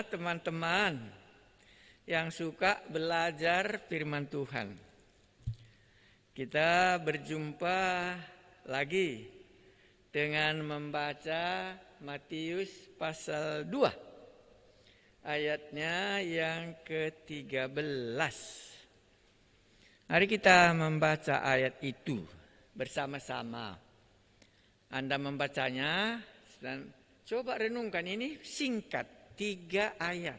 teman-teman yang suka belajar firman Tuhan. Kita berjumpa lagi dengan membaca Matius pasal 2 ayatnya yang ke-13. Mari kita membaca ayat itu bersama-sama. Anda membacanya dan coba renungkan, ini singkat, 3 ayat.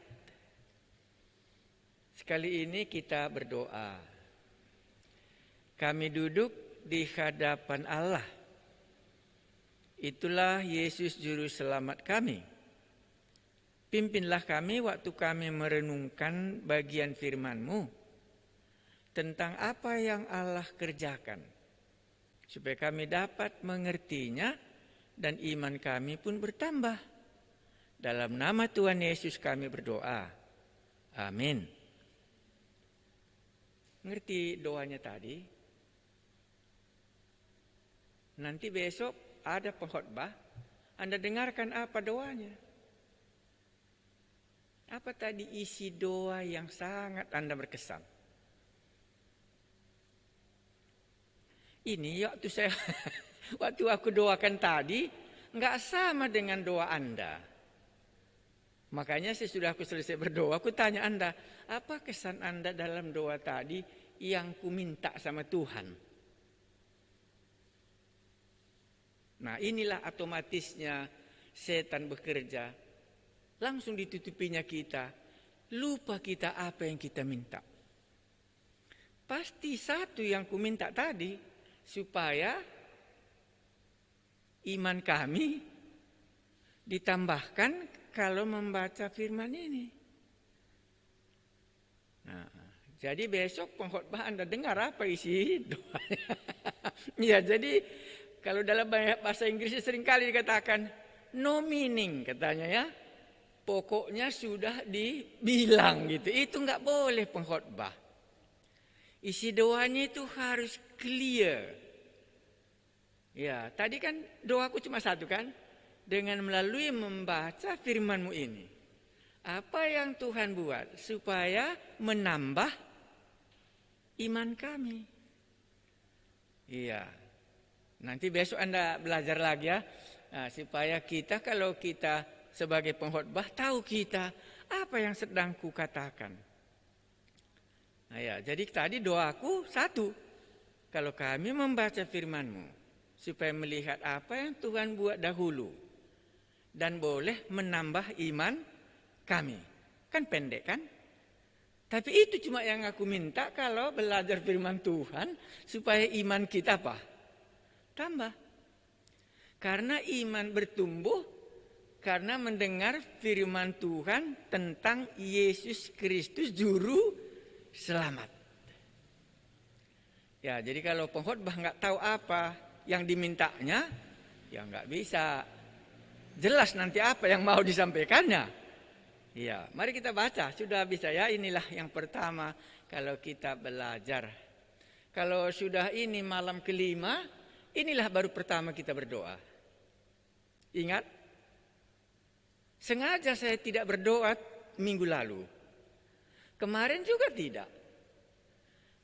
Sekali ini kita berdoa. Kami duduk di hadapan Allah. Itulah Yesus Juru Selamat kami. Pimpinlah kami waktu kami merenungkan bagian firman-Mu tentang apa yang Allah kerjakan, supaya kami dapat mengertinya dan iman kami pun bertambah. Dalam nama Tuhan Yesus kami berdoa. Amin. Ngerti doanya tadi? Nanti besok ada pengkhotbah, Anda dengarkan apa doanya. Apa tadi isi doa yang sangat Anda berkesan? Ini waktu aku doakan tadi, enggak sama dengan doa Anda. Makanya sesudah aku selesai berdoa, aku tanya Anda, apa kesan Anda dalam doa tadi yang ku minta sama Tuhan? Nah, inilah otomatisnya setan bekerja. Langsung ditutupinya kita. Lupa kita apa yang kita minta. Pasti satu yang ku minta tadi, supaya iman kami ditambahkan kalau membaca firman ini. Nah, jadi besok pengkhotbah Anda dengar apa isi doanya. Ya, jadi kalau dalam bahasa Inggris seringkali dikatakan no meaning katanya ya. Pokoknya sudah dibilang gitu. Itu enggak boleh pengkhotbah. Isi doanya itu harus clear. Ya, tadi kan doaku cuma satu kan? Dengan melalui membaca firman-Mu ini. Apa yang Tuhan buat supaya menambah iman kami. Iya. Nanti besok Anda belajar lagi ya. Nah, supaya kita kalau kita sebagai pengkhotbah tahu kita apa yang sedang kukatakan. Nah ya, jadi tadi doaku satu. Kalau kami membaca firman-Mu supaya melihat apa yang Tuhan buat dahulu. Dan boleh menambah iman kami. Kan pendek kan? Tapi itu cuma yang aku minta kalau belajar firman Tuhan. Supaya iman kita apa? Tambah. Karena iman bertumbuh. Karena mendengar firman Tuhan tentang Yesus Kristus Juru Selamat. Ya, jadi kalau pengkhotbah nggak tahu apa yang dimintanya, ya nggak bisa jelas nanti apa yang mau disampaikannya. Iya, mari kita baca. Sudah bisa ya, inilah yang pertama kalau kita belajar. Kalau sudah ini malam kelima, inilah baru pertama kita berdoa. Ingat? Sengaja saya tidak berdoa minggu lalu. Kemarin juga tidak.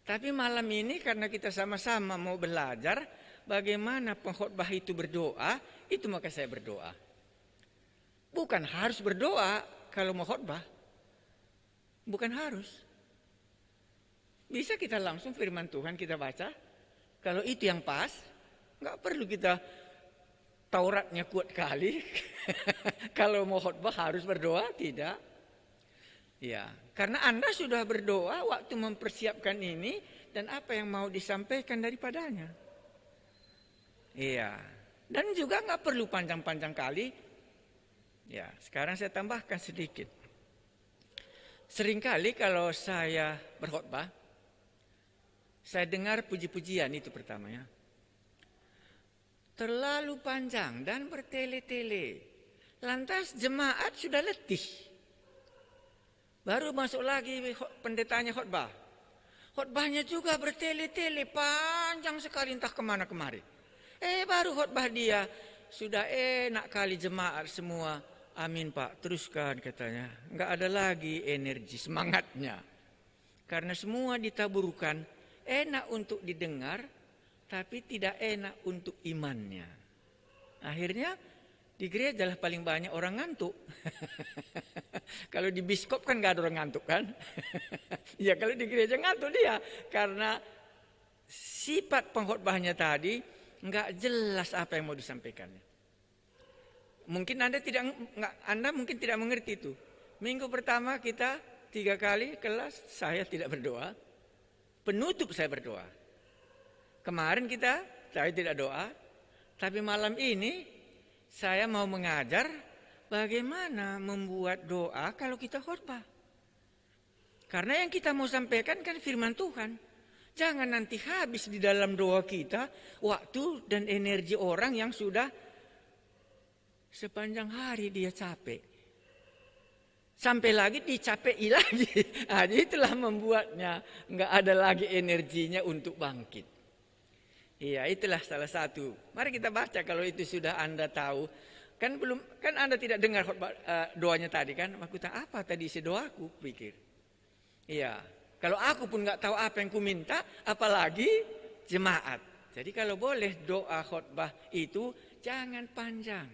Tapi malam ini karena kita sama-sama mau belajar bagaimana pengkhotbah itu berdoa, itu maka saya berdoa. Bukan harus berdoa kalau mau khotbah. Bukan harus. Bisa kita langsung firman Tuhan kita baca. Kalau itu yang pas, nggak perlu kita Tauratnya kuat kali. Kalau mau khotbah harus berdoa, tidak. Ya, karena Anda sudah berdoa waktu mempersiapkan ini dan apa yang mau disampaikan daripadanya. Iya. Dan juga nggak perlu panjang-panjang kali. Ya, sekarang saya tambahkan sedikit. Seringkali kalau saya berkhotbah, saya dengar puji-pujian itu pertamanya. Terlalu panjang dan bertele-tele. Lantas jemaat sudah letih. Baru masuk lagi pendetanya khotbah. Khotbahnya juga bertele-tele, panjang sekali entah kemana kemari. Baru khotbah dia, sudah enak kali jemaat semua Amin Pak, teruskan katanya. Enggak ada lagi energi, semangatnya. Karena semua ditaburkan, enak untuk didengar, tapi tidak enak untuk imannya. Akhirnya di gereja lah paling banyak orang ngantuk. Kalau di biskop kan enggak ada orang ngantuk kan. Ya kalau di gereja ngantuk dia. Karena sifat pengkhotbahnya tadi enggak jelas apa yang mau disampaikannya. Mungkin Anda mungkin tidak mengerti itu. Minggu pertama kita 3 kali kelas saya tidak berdoa. Penutup saya berdoa. Kemarin saya tidak doa. Tapi malam ini saya mau mengajar bagaimana membuat doa kalau kita khotbah. Karena yang kita mau sampaikan kan firman Tuhan. Jangan nanti habis di dalam doa kita waktu dan energi orang yang sudah sepanjang hari dia capek. Sampai lagi dicapeki lagi. Nah, itulah membuatnya enggak ada lagi energinya untuk bangkit. Iya, itulah salah satu. Mari kita baca kalau itu sudah Anda tahu. Kan Anda tidak dengar doanya tadi kan? Maksudnya apa tadi isi doaku? Pikir. Iya, kalau aku pun enggak tahu apa yang ku minta, apalagi jemaat. Jadi kalau boleh doa khotbah itu jangan panjang.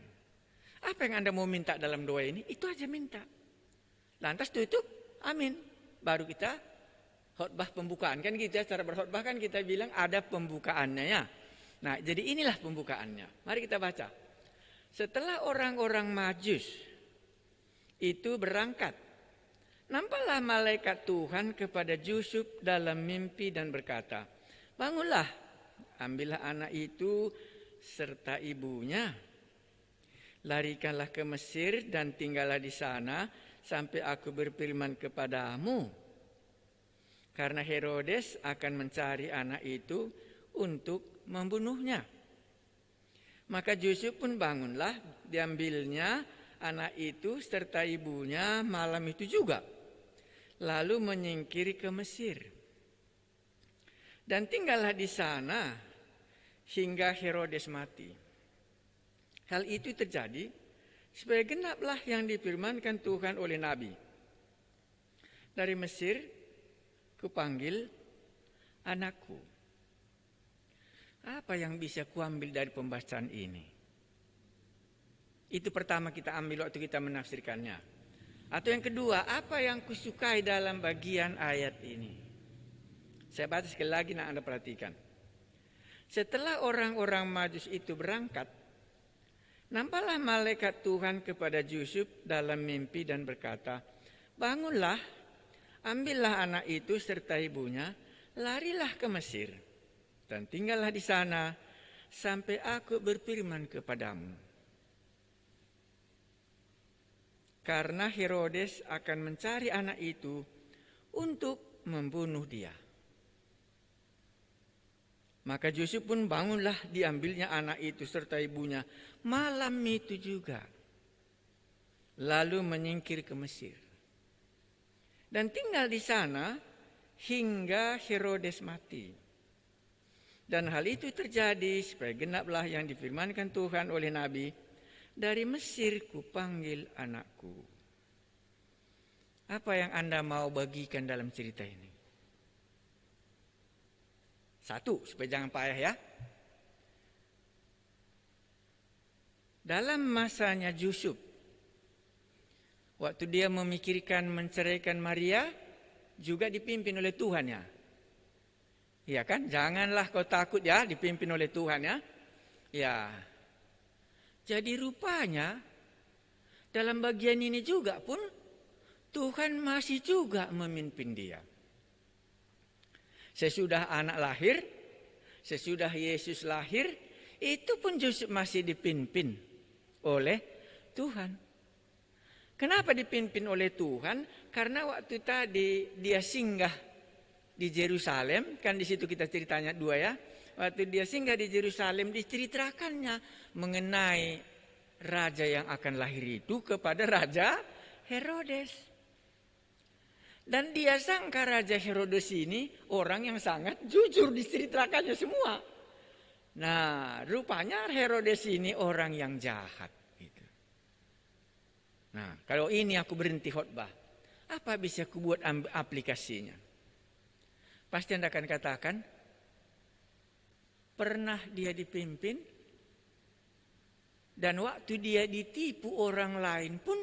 Apa yang Anda mau minta dalam doa ini? Itu aja minta. Lantas tutup, amin. Baru kita khotbah pembukaan. Kan gitu ya, cara berkhotbah kan kita bilang ada pembukaannya ya. Nah, jadi inilah pembukaannya. Mari kita baca. Setelah orang-orang Majus itu berangkat, nampaklah malaikat Tuhan kepada Yusuf dalam mimpi dan berkata, bangunlah, ambillah anak itu serta ibunya. Larikanlah ke Mesir dan tinggallah di sana sampai aku berfirman kepadamu. Karena Herodes akan mencari anak itu untuk membunuhnya. Maka Yusuf pun bangunlah, diambilnya anak itu serta ibunya malam itu juga. Lalu menyingkiri ke Mesir. Dan tinggallah di sana hingga Herodes mati. Hal itu terjadi supaya genaplah yang difirmankan Tuhan oleh Nabi. Dari Mesir kupanggil anakku. Apa yang bisa kuambil dari pembahasan ini? Itu pertama kita ambil waktu kita menafsirkannya. Atau yang kedua, apa yang kusukai dalam bagian ayat ini? Saya baca sekali lagi, nah Anda perhatikan. Setelah orang-orang Majus itu berangkat, nampaklah malaikat Tuhan kepada Yusuf dalam mimpi dan berkata, bangunlah, ambillah anak itu serta ibunya, larilah ke Mesir, dan tinggallah di sana sampai aku berfirman kepadamu. Karena Herodes akan mencari anak itu untuk membunuh dia. Maka Yusuf pun bangunlah, diambilnya anak itu serta ibunya malam itu juga. Lalu menyingkir ke Mesir. Dan tinggal di sana hingga Herodes mati. Dan hal itu terjadi supaya genaplah yang difirmankan Tuhan oleh Nabi, dari Mesir kupanggil anakku. Apa yang Anda mau bagikan dalam cerita ini? Satu, supaya jangan payah ya. Dalam masanya Yusuf, waktu dia memikirkan menceraikan Maria, juga dipimpin oleh Tuhan ya. Iya kan? Janganlah kau takut ya, dipimpin oleh Tuhan ya. Ya. Jadi rupanya dalam bagian ini juga pun Tuhan masih juga memimpin dia. Sesudah anak lahir, sesudah Yesus lahir, itu pun Yusuf masih dipimpin oleh Tuhan. Kenapa dipimpin oleh Tuhan? Karena waktu tadi dia singgah di Yerusalem, kan di situ kita ceritanya 2 ya. Waktu dia singgah di Yerusalem, diceritakannya mengenai raja yang akan lahir itu kepada Raja Herodes. Dan dia sangka Raja Herodes ini orang yang sangat jujur, diceritakannya semua. Nah, rupanya Herodes ini orang yang jahat. Gitu. Nah, kalau ini aku berhenti khotbah, apa bisa aku buat aplikasinya? Pasti Anda akan katakan, pernah dia dipimpin, dan waktu dia ditipu orang lain pun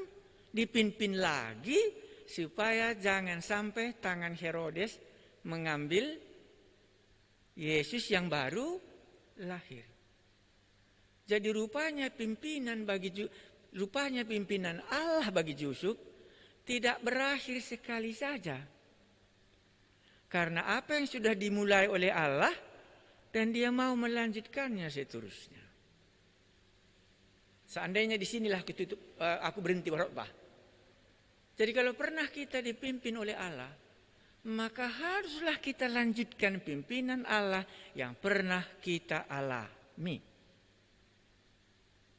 dipimpin lagi, supaya jangan sampai tangan Herodes mengambil Yesus yang baru lahir. Jadi rupanya pimpinan Allah bagi Yusuf tidak berakhir sekali saja. Karena apa yang sudah dimulai oleh Allah, dan dia mau melanjutkannya seterusnya. Seandainya di sinilah aku berhenti berkhotbah. Jadi kalau pernah kita dipimpin oleh Allah, maka haruslah kita lanjutkan pimpinan Allah yang pernah kita alami.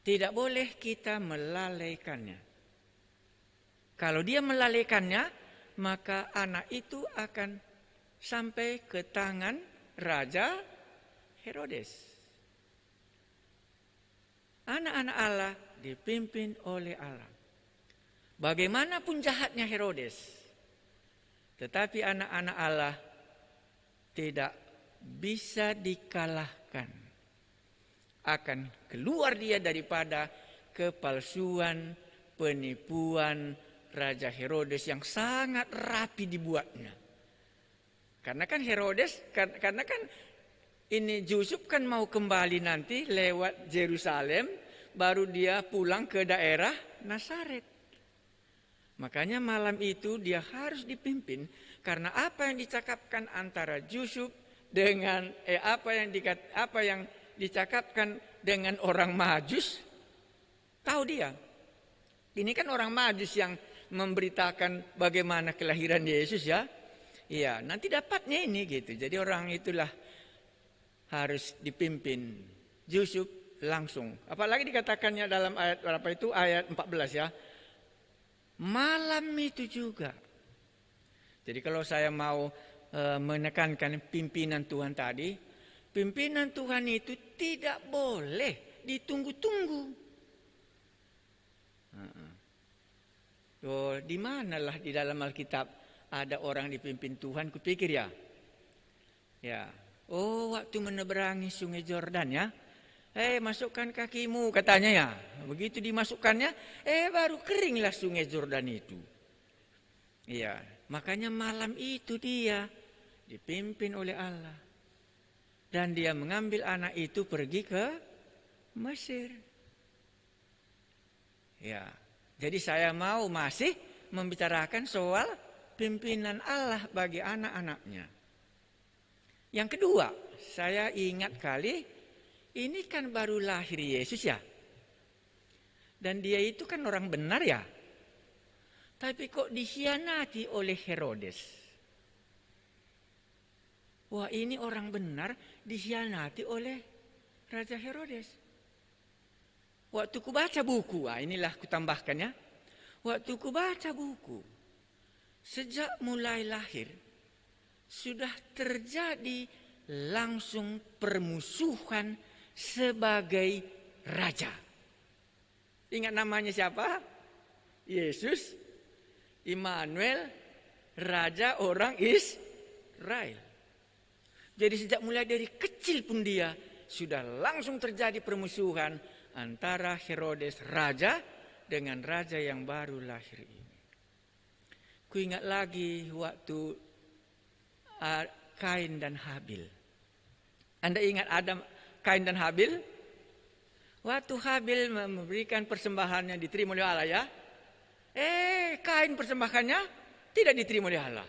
Tidak boleh kita melalaikannya. Kalau dia melalaikannya, maka anak itu akan sampai ke tangan Raja Herodes. Anak-anak Allah dipimpin oleh Allah. Bagaimanapun jahatnya Herodes, tetapi anak-anak Allah tidak bisa dikalahkan. Akan keluar dia daripada kepalsuan, penipuan Raja Herodes yang sangat rapi dibuatnya. Karena kan ini Yusuf kan mau kembali nanti lewat Yerusalem, baru dia pulang ke daerah Nazaret. Makanya malam itu dia harus dipimpin, karena apa yang dicakapkan antara Yusuf dengan apa yang dicakapkan dengan orang Majus, tahu dia. Ini kan orang Majus yang memberitakan bagaimana kelahiran Yesus ya. Iya, nanti dapatnya ini gitu. Jadi orang itulah harus dipimpin. Yusuf langsung. Apalagi dikatakannya dalam ayat berapa itu? Ayat 14 ya. Malam itu juga. Jadi kalau saya mau menekankan pimpinan Tuhan tadi, pimpinan Tuhan itu tidak boleh ditunggu-tunggu. Oh, di manalah di dalam Alkitab ada orang dipimpin Tuhan? Kupikir ya. Ya. Oh, waktu menyeberangi Sungai Yordan ya. Masukkan kakimu katanya ya. Begitu dimasukkannya, baru keringlah Sungai Yordan itu. Iya, makanya malam itu dia dipimpin oleh Allah. Dan dia mengambil anak itu pergi ke Mesir. Ya, jadi saya mau masih membicarakan soal pimpinan Allah bagi anak-anaknya. Yang kedua, saya ingat kali, ini kan baru lahir Yesus ya. Dan dia itu kan orang benar ya. Tapi kok dikhianati oleh Herodes. Wah, ini orang benar dikhianati oleh Raja Herodes. Waktu ku baca buku, inilah ku tambahkan ya. Waktu ku baca buku, sejak mulai lahir, sudah terjadi langsung permusuhan sebagai raja. Ingat namanya siapa? Yesus, Immanuel, Raja orang Israel. Jadi sejak mulai dari kecil pun dia sudah langsung terjadi permusuhan antara Herodes Raja dengan raja yang baru lahir ini. Ku ingat lagi waktu Kain dan Habil. Anda ingat Kain dan Habil? Waktu Habil memberikan persembahannya diterima oleh Allah ya. Kain persembahannya tidak diterima oleh Allah.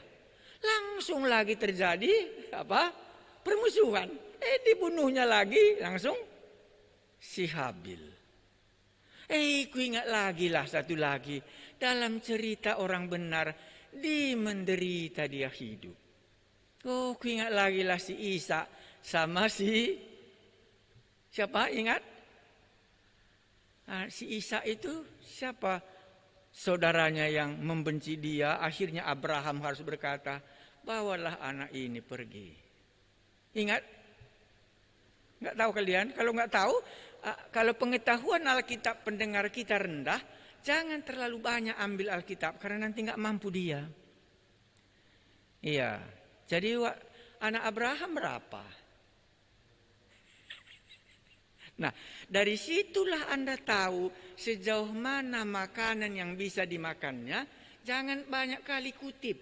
Langsung lagi terjadi permusuhan. Dibunuhnya lagi langsung si Habil. Ku ingat lagi lah satu lagi. Dalam cerita orang benar, di menderita dia hidup. Ku ingat lagi lah si Isa sama si siapa ingat? Si Isa itu siapa? Saudaranya yang membenci dia. Akhirnya Abraham harus berkata, bawalah anak ini pergi. Ingat? Nggak tahu kalian? Kalau nggak tahu, kalau pengetahuan Alkitab pendengar kita rendah, jangan terlalu banyak ambil Alkitab karena nanti nggak mampu dia. Iya, jadi anak Abraham berapa? Nah, dari situlah Anda tahu sejauh mana makanan yang bisa dimakannya. Jangan banyak kali kutip.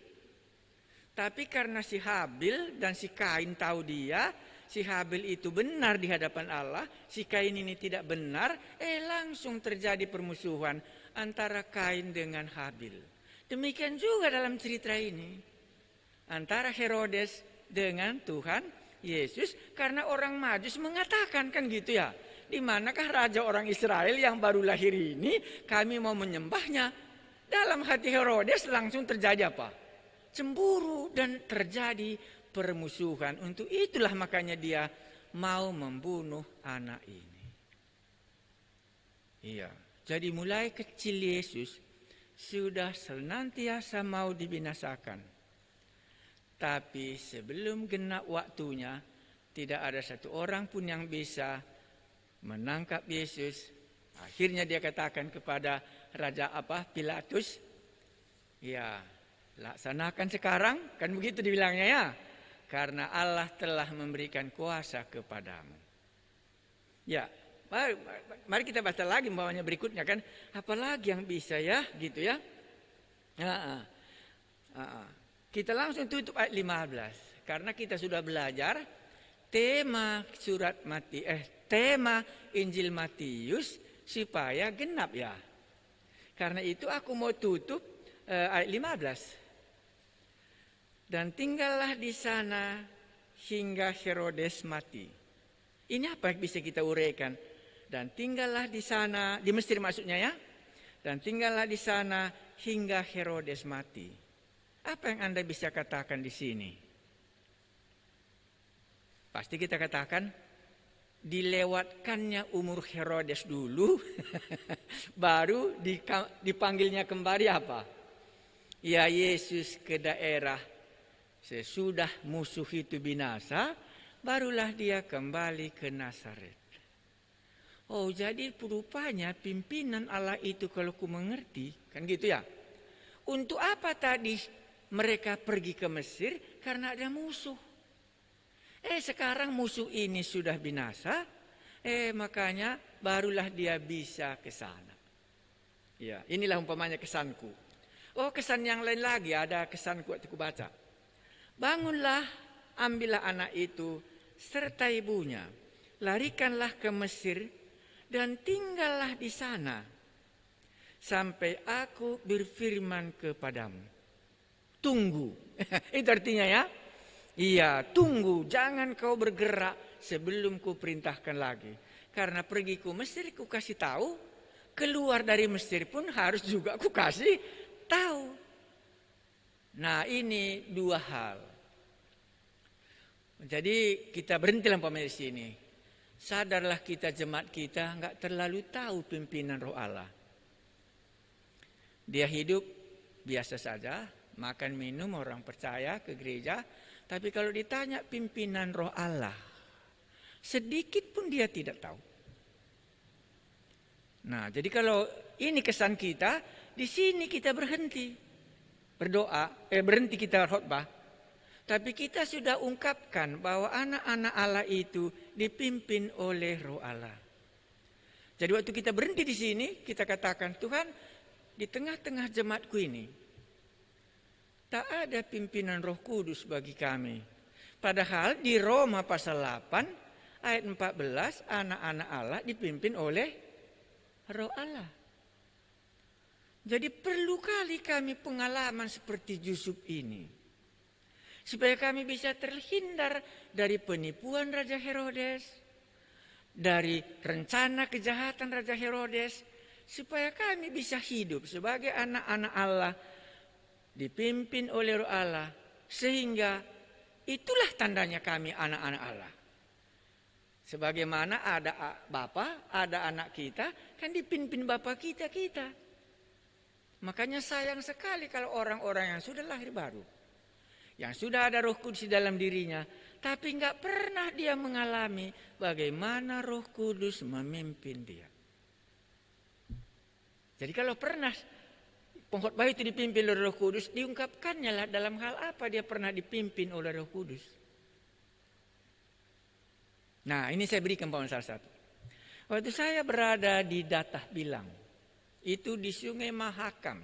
Tapi karena si Habil dan si Kain tahu dia, si Habil itu benar di hadapan Allah, si Kain ini tidak benar, langsung terjadi permusuhan antara Kain dengan Habil. Demikian juga dalam cerita ini. Antara Herodes dengan Tuhan Yesus, karena orang Majus mengatakan kan gitu ya. Di manakah raja orang Israel yang baru lahir ini, kami mau menyembahnya. Dalam hati Herodes langsung terjadi apa? Cemburu dan terjadi permusuhan. Untuk itulah makanya dia mau membunuh anak ini. Iya, jadi mulai kecil Yesus sudah senantiasa mau dibinasakan. Tapi sebelum genap waktunya, tidak ada satu orang pun yang bisa menangkap Yesus. Akhirnya dia katakan kepada Raja Pilatus, ya laksanakan sekarang, kan begitu dibilangnya ya. Karena Allah telah memberikan kuasa kepadamu. Ya, mari kita baca lagi bawahnya berikutnya kan. Apalagi yang bisa ya, gitu ya. Kita langsung tutup ayat 15. Karena kita sudah belajar tema tema Injil Matius supaya genap ya. Karena itu aku mau tutup ayat 15. Dan tinggallah di sana hingga Herodes mati. Ini apa yang bisa kita uraikan? Dan tinggallah di sana, di Mesir maksudnya ya. Dan tinggallah di sana hingga Herodes mati. Apa yang Anda bisa katakan di sini? Pasti kita katakan dilewatkannya umur Herodes dulu, baru dipanggilnya kembali apa? Ya Yesus ke daerah sesudah musuh itu binasa, barulah dia kembali ke Nazaret. Oh, jadi rupanya pimpinan Allah itu kalau ku mengerti, kan gitu ya. Untuk apa tadi mereka pergi ke Mesir? Karena ada musuh. Sekarang musuh ini sudah binasa, makanya barulah dia bisa ke sana. Ya, inilah umpamanya kesanku. Oh, kesan yang lain lagi ada kesanku waktu ku baca. Bangunlah, ambillah anak itu serta ibunya, larikanlah ke Mesir dan tinggallah di sana sampai aku berfirman kepadamu. Tunggu. Itu artinya ya. Iya, tunggu, jangan kau bergerak sebelum ku perintahkan lagi. Karena pergi ke Mesir ku kasih tahu, keluar dari Mesir pun harus juga ku kasih tahu. Nah, ini dua hal. Jadi kita berhentilah di sini. Sadarlah kita jemaat kita enggak terlalu tahu pimpinan Roh Allah. Dia hidup biasa saja, makan minum orang percaya ke gereja. Tapi kalau ditanya pimpinan Roh Allah, sedikit pun dia tidak tahu. Nah, jadi kalau ini kesan kita, di sini kita berhenti berdoa, berhenti kita khotbah. Tapi kita sudah ungkapkan bahwa anak-anak Allah itu dipimpin oleh Roh Allah. Jadi waktu kita berhenti di sini, kita katakan, Tuhan, di tengah-tengah jemaatku ini, tak ada pimpinan Roh Kudus bagi kami. Padahal di Roma pasal 8 ayat 14 anak-anak Allah dipimpin oleh Roh Allah. Jadi perlu kali kami pengalaman seperti Yusuf ini. Supaya kami bisa terhindar dari penipuan Raja Herodes, dari rencana kejahatan Raja Herodes, supaya kami bisa hidup sebagai anak-anak Allah dipimpin oleh Roh Allah, sehingga itulah tandanya kami anak-anak Allah. Sebagaimana ada Bapa, ada anak kita, kan dipimpin Bapa kita. Makanya sayang sekali kalau orang-orang yang sudah lahir baru, yang sudah ada Roh Kudus di dalam dirinya, tapi enggak pernah dia mengalami bagaimana Roh Kudus memimpin dia. Jadi kalau pernah pengkhotbah itu dipimpin oleh Roh Kudus, diungkapkannya lah dalam hal apa dia pernah dipimpin oleh Roh Kudus. Nah, ini saya berikan salah satu. Waktu saya berada di Datah Bilang, itu di Sungai Mahakam,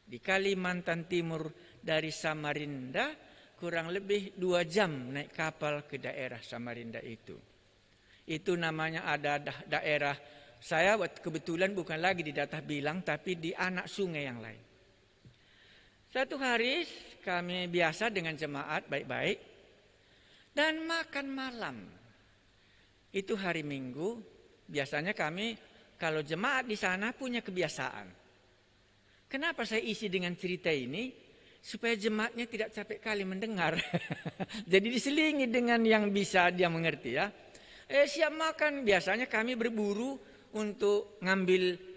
di Kalimantan Timur, dari Samarinda, kurang lebih 2 jam naik kapal ke daerah Samarinda itu. Itu namanya ada daerah, saya kebetulan bukan lagi di Datah Bilang, tapi di anak sungai yang lain. Satu hari kami biasa dengan jemaat baik-baik, dan makan malam. Itu hari Minggu, biasanya kami kalau jemaat di sana punya kebiasaan. Kenapa saya isi dengan cerita ini? Supaya jemaatnya tidak capek kali mendengar. Jadi diselingi dengan yang bisa dia mengerti ya. Siap makan, biasanya kami berburu untuk ngambil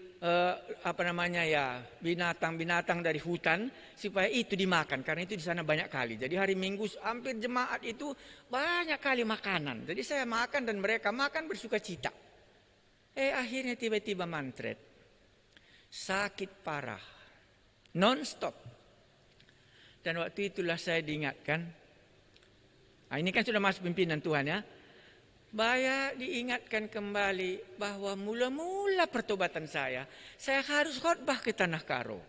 binatang-binatang dari hutan supaya itu dimakan, karena itu di sana banyak kali. Jadi hari Minggu hampir jemaat itu banyak kali makanan. Jadi saya makan dan mereka makan bersukacita. Akhirnya tiba-tiba mantret, sakit parah, non-stop. Dan waktu itulah saya diingatkan, ini kan sudah masuk pimpinan Tuhan ya. Diingatkan kembali bahwa mula-mula pertobatan saya harus khotbah ke Tanah Karo.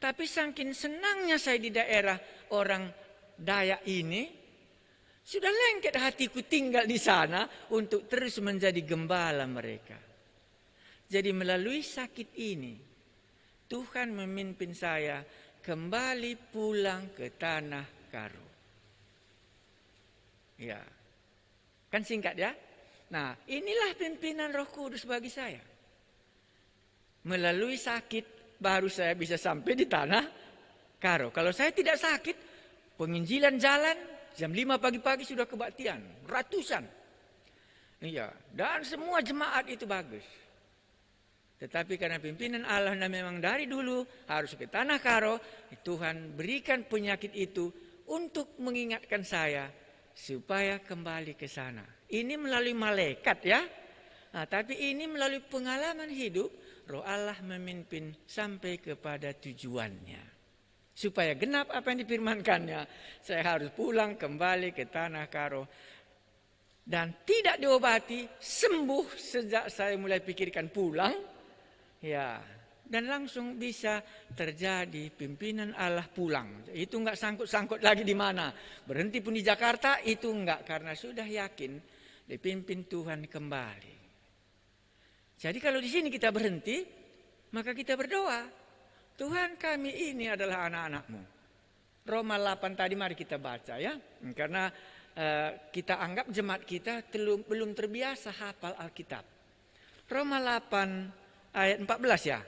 Tapi saking senangnya saya di daerah orang Dayak ini, sudah lengket hatiku tinggal di sana untuk terus menjadi gembala mereka. Jadi melalui sakit ini, Tuhan memimpin saya kembali pulang ke Tanah Karo. Ya. Kan singkat ya. Nah, inilah pimpinan Roh Kudus bagi saya. Melalui sakit baru saya bisa sampai di Tanah Karo. Kalau saya tidak sakit, penginjilan jalan jam 5 pagi-pagi sudah kebaktian, ratusan. Iya, dan semua jemaat itu bagus. Tetapi karena pimpinan Allah memang dari dulu harus ke Tanah Karo, Tuhan berikan penyakit itu untuk mengingatkan saya supaya kembali ke sana. Ini melalui malaikat ya. Nah, tapi ini melalui pengalaman hidup, Roh Allah memimpin sampai kepada tujuannya. Supaya genap apa yang difirmankannya, saya harus pulang kembali ke Tanah Karo. Dan tidak diobati, sembuh sejak saya mulai pikirkan pulang. Ya, dan langsung bisa terjadi pimpinan Allah pulang. Itu enggak sangkut-sangkut lagi di mana. Berhenti pun di Jakarta, itu enggak. Karena sudah yakin dipimpin Tuhan kembali. Jadi kalau di sini kita berhenti, maka kita berdoa. Tuhan, kami ini adalah anak-anak-Mu. Roma 8 tadi mari kita baca ya. Karena kita anggap jemaat kita belum terbiasa hafal Alkitab. Roma 8 ayat 14 ya.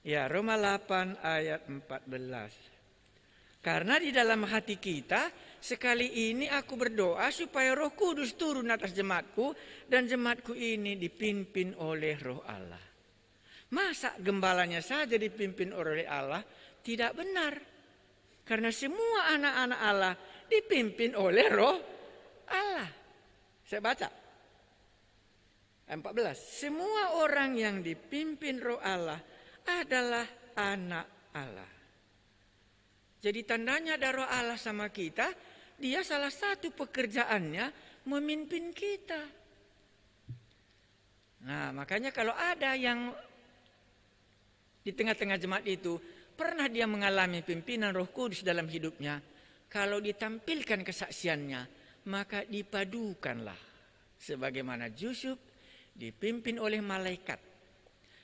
Ya, Roma 8 ayat 14. Karena di dalam hati kita, sekali ini aku berdoa supaya Roh Kudus turun atas jemaatku, dan jemaatku ini dipimpin oleh Roh Allah. Masa gembalanya saja dipimpin oleh Allah? Tidak benar. Karena semua anak-anak Allah dipimpin oleh Roh Allah. Saya baca. 14. Semua orang yang dipimpin Roh Allah adalah anak Allah. Jadi tandanya ada Roh Allah sama kita, dia salah satu pekerjaannya memimpin kita. Nah, makanya kalau ada yang di tengah-tengah jemaat itu pernah dia mengalami pimpinan Roh Kudus dalam hidupnya, kalau ditampilkan kesaksiannya, maka dipadukanlah. Sebagaimana Yusuf dipimpin oleh malaikat,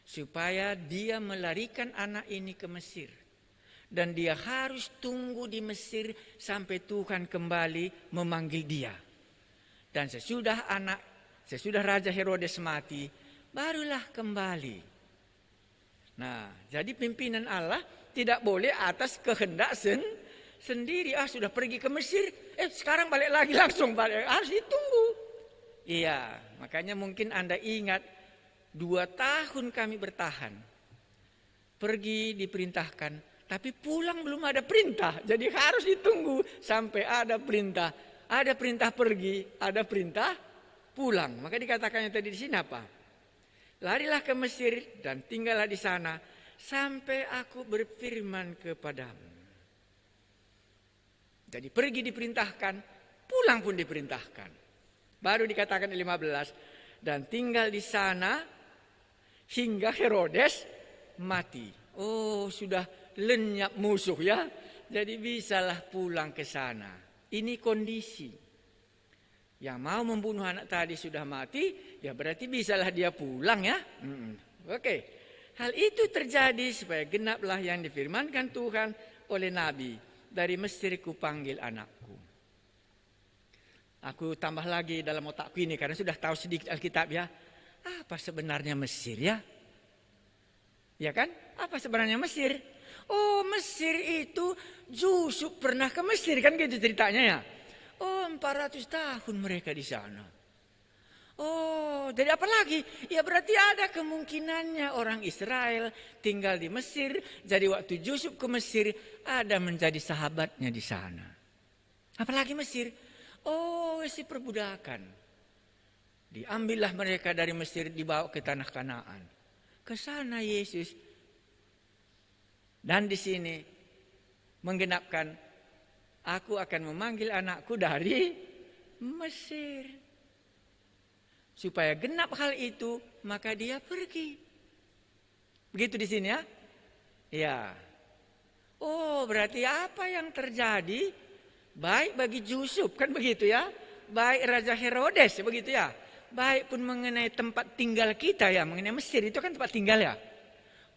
supaya dia melarikan anak ini ke Mesir. Dan dia harus tunggu di Mesir sampai Tuhan kembali memanggil dia. Dan sesudah Raja Herodes mati, barulah kembali. Nah, jadi pimpinan Allah tidak boleh atas kehendak sendiri. Sudah pergi ke Mesir, sekarang balik lagi langsung balik. Harus ditunggu. Iya, makanya mungkin Anda ingat 2 tahun kami bertahan. Pergi diperintahkan, tapi pulang belum ada perintah. Jadi harus ditunggu sampai ada perintah. Ada perintah pergi, ada perintah pulang. Maka dikatakannya tadi di sini apa? larilah ke Mesir dan tinggallah di sana sampai aku berfirman kepadamu. Jadi pergi diperintahkan, pulang pun diperintahkan. Baru dikatakan di 15, dan tinggal di sana hingga Herodes mati. Oh, sudah lenyap musuh ya. Jadi bisalah pulang ke sana. Ini kondisi. Yang mau membunuh anak tadi sudah mati, ya berarti bisalah dia pulang ya. Oke. Hal itu terjadi supaya genaplah yang difirmankan Tuhan oleh Nabi. Dari Mesir kupanggil anakku. Aku tambah lagi dalam otakku ini karena sudah tahu sedikit Alkitab ya. Apa sebenarnya Mesir ya? Ya kan? Apa sebenarnya Mesir? Oh, Mesir itu Yusuf pernah ke Mesir kan gitu ceritanya ya. Oh, 400 tahun mereka di sana. Oh, jadi apa lagi? Ya berarti ada kemungkinannya orang Israel tinggal di Mesir. Jadi waktu Yusuf ke Mesir ada menjadi sahabatnya di sana. Apalagi Mesir? Oh, si perbudakan. Diambillah mereka dari Mesir dibawa ke tanah Kanaan. Ke sana Yesus. Dan di sini menggenapkan, aku akan memanggil anakku dari Mesir. Supaya genap hal itu, maka dia pergi. Begitu di sini ya? Ya. Oh, berarti apa yang terjadi? Baik bagi Yusuf, kan begitu ya? Baik Raja Herodes, begitu ya? Baik pun mengenai tempat tinggal kita ya, mengenai Mesir itu kan tempat tinggal ya.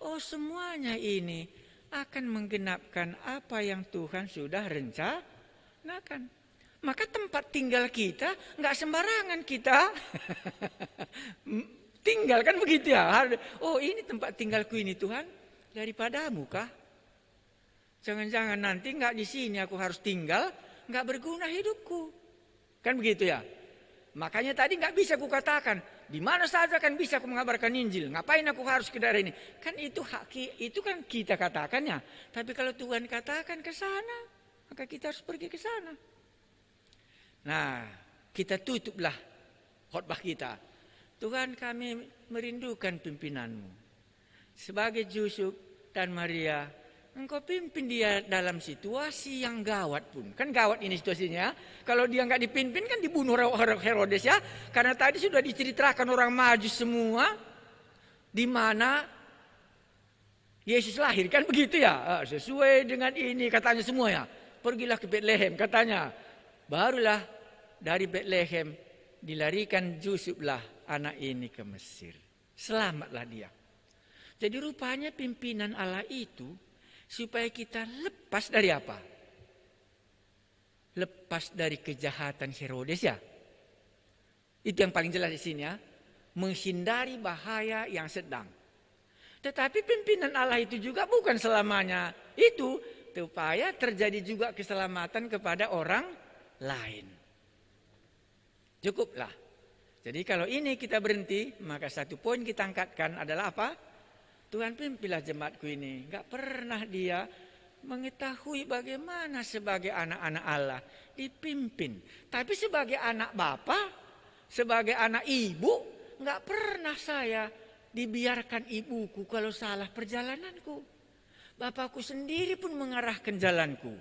Oh, semuanya ini akan menggenapkan apa yang Tuhan sudah rencanakan. Maka tempat tinggal kita nggak sembarangan kita tinggal kan begitu ya. Oh, ini tempat tinggalku ini Tuhan daripadamu kah? Jangan-jangan nanti nggak di sini aku harus tinggal, nggak berguna hidupku. Kan begitu ya. Makanya tadi nggak bisa aku katakan di mana saja kan bisa aku mengabarkan Injil. Ngapain aku harus ke daerah ini? Kan itu hak, itu kan kita katakannya. Tapi kalau Tuhan katakan ke sana, maka kita harus pergi ke sana. Nah, kita tutuplah khotbah kita. Tuhan, kami merindukan pimpinanmu. Sebagai Yusuf dan Maria, engkau pimpin dia dalam situasi yang gawat pun. Kan gawat ini situasinya. Kalau dia nggak dipimpin kan dibunuh Herodes ya. Karena tadi sudah diceritakan orang Majus semua. Di mana Yesus lahir. Kan begitu ya. Sesuai dengan ini katanya semua ya. Pergilah ke Bethlehem katanya. Barulah dari Bethlehem dilarikan Yusuflah anak ini ke Mesir. Selamatlah dia. Jadi rupanya pimpinan Allah itu supaya kita lepas dari apa? Lepas dari kejahatan Herodes ya. Itu yang paling jelas di sini ya. Menghindari bahaya yang sedang. Tetapi pimpinan Allah itu juga bukan selamanya itu. Supaya terjadi juga keselamatan kepada orang lain. Cukuplah. Jadi kalau ini kita berhenti, maka satu poin kita angkatkan adalah apa? Tuhan pimpinlah jemaatku ini. Gak pernah dia mengetahui bagaimana sebagai anak-anak Allah dipimpin. Tapi sebagai anak bapa, sebagai anak ibu, gak pernah saya dibiarkan ibuku kalau salah perjalananku. Bapakku sendiri pun mengarahkan jalanku.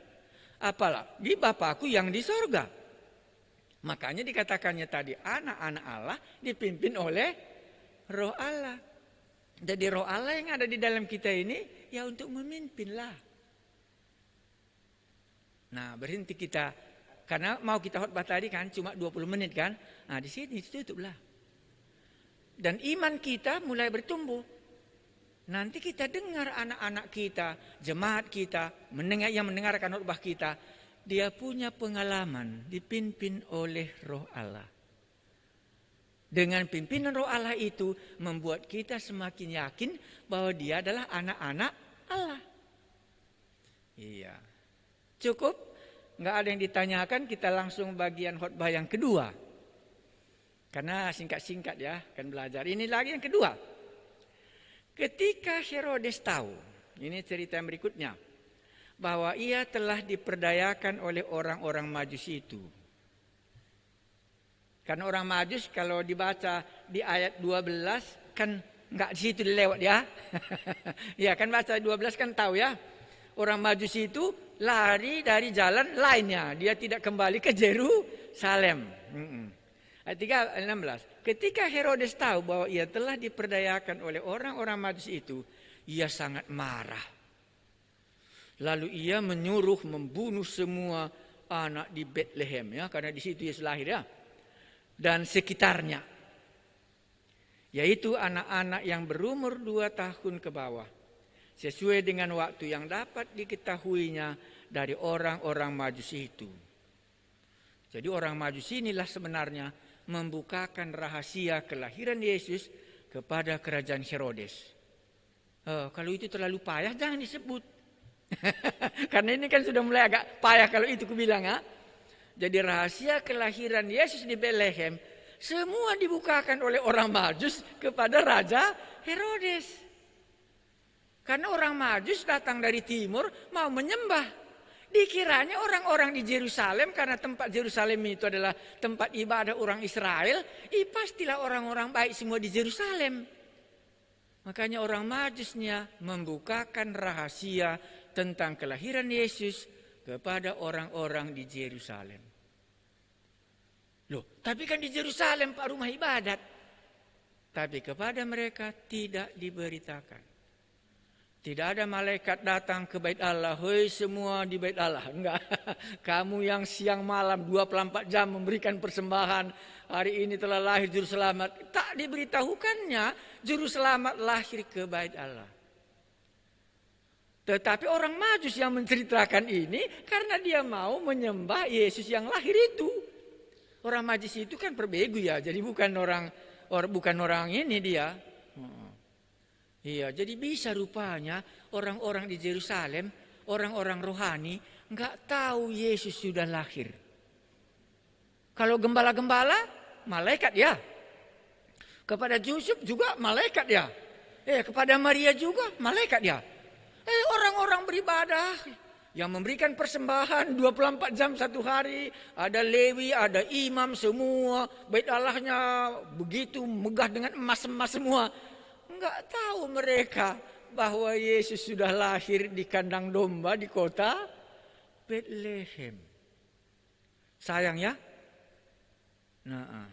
Apalagi Bapakku yang di sorga. Makanya dikatakannya tadi anak-anak Allah dipimpin oleh Roh Allah. Jadi Roh Allah yang ada di dalam kita ini ya untuk memimpinlah. Nah, berhenti kita karena mau kita khotbah tadi kan cuma 20 menit kan. Nah, di sini tutuplah. Dan iman kita mulai bertumbuh. Nanti kita dengar anak-anak kita, jemaat kita, yang mendengarkan khotbah kita, dia punya pengalaman dipimpin oleh Roh Allah. Dengan pimpinan Roh Allah itu membuat kita semakin yakin bahwa dia adalah anak-anak Allah. Iya. Cukup? Nggak ada yang ditanyakan, kita langsung bagian khotbah yang kedua. Karena singkat-singkat ya, kan belajar. Ini lagi yang kedua. Ketika Herodes tahu, ini cerita yang berikutnya, bahwa ia telah diperdayakan oleh orang-orang Majus itu. Karena orang Majus kalau dibaca di ayat 12 kan Enggak di situ dilewat ya. Ya kan baca 12 kan tahu ya. Orang Majusi itu lari dari jalan lainnya. Dia tidak kembali ke Yerusalem. Ayat 16. Ketika Herodes tahu bahwa ia telah diperdayakan oleh orang-orang Majusi itu, ia sangat marah. Lalu ia menyuruh membunuh semua anak di Bethlehem ya, karena di situ Yesus lahir ya. Dan sekitarnya, yaitu anak-anak yang berumur 2 tahun ke bawah, sesuai dengan waktu yang dapat diketahuinya dari orang-orang Majusi itu. Jadi orang Majusi inilah sebenarnya membukakan rahasia kelahiran Yesus kepada kerajaan Herodes. Kalau itu terlalu payah jangan disebut. Karena ini kan sudah mulai agak payah kalau itu kubilang ya. Jadi rahasia kelahiran Yesus di Bethlehem semua dibukakan oleh orang Majus kepada Raja Herodes. Karena orang Majus datang dari timur mau menyembah. Dikiranya orang-orang di Yerusalem, karena tempat Yerusalem itu adalah tempat ibadah orang Israel, pastilah orang-orang baik semua di Yerusalem. Makanya orang Majusnya membukakan rahasia tentang kelahiran Yesus kepada orang-orang di Yerusalem. Loh, tapi kan di Yerusalem Pak rumah ibadat. Tapi kepada mereka tidak diberitakan. Tidak ada malaikat datang ke bait Allah, "Hei semua di bait Allah." Enggak. Kamu yang siang malam 24 jam memberikan persembahan, hari ini telah lahir juru selamat. Tak diberitahukannya juru selamat lahir ke bait Allah. Tetapi orang Majus yang menceritakan ini karena dia mau menyembah Yesus yang lahir itu. Orang Majus itu kan perbegu ya, jadi bukan orang ini dia. Iya, jadi bisa rupanya orang-orang di Yerusalem, orang-orang rohani nggak tahu Yesus sudah lahir. Kalau gembala-gembala, malaikat ya. Kepada Yusuf juga malaikat ya. Kepada Maria juga malaikat ya. Orang-orang beribadah yang memberikan persembahan 24 jam satu hari, ada Lewi, ada imam semua, bait Allahnya begitu megah dengan emas-emas semua. Enggak tahu mereka bahwa Yesus sudah lahir di kandang domba di kota Bethlehem. Sayang ya. Nah,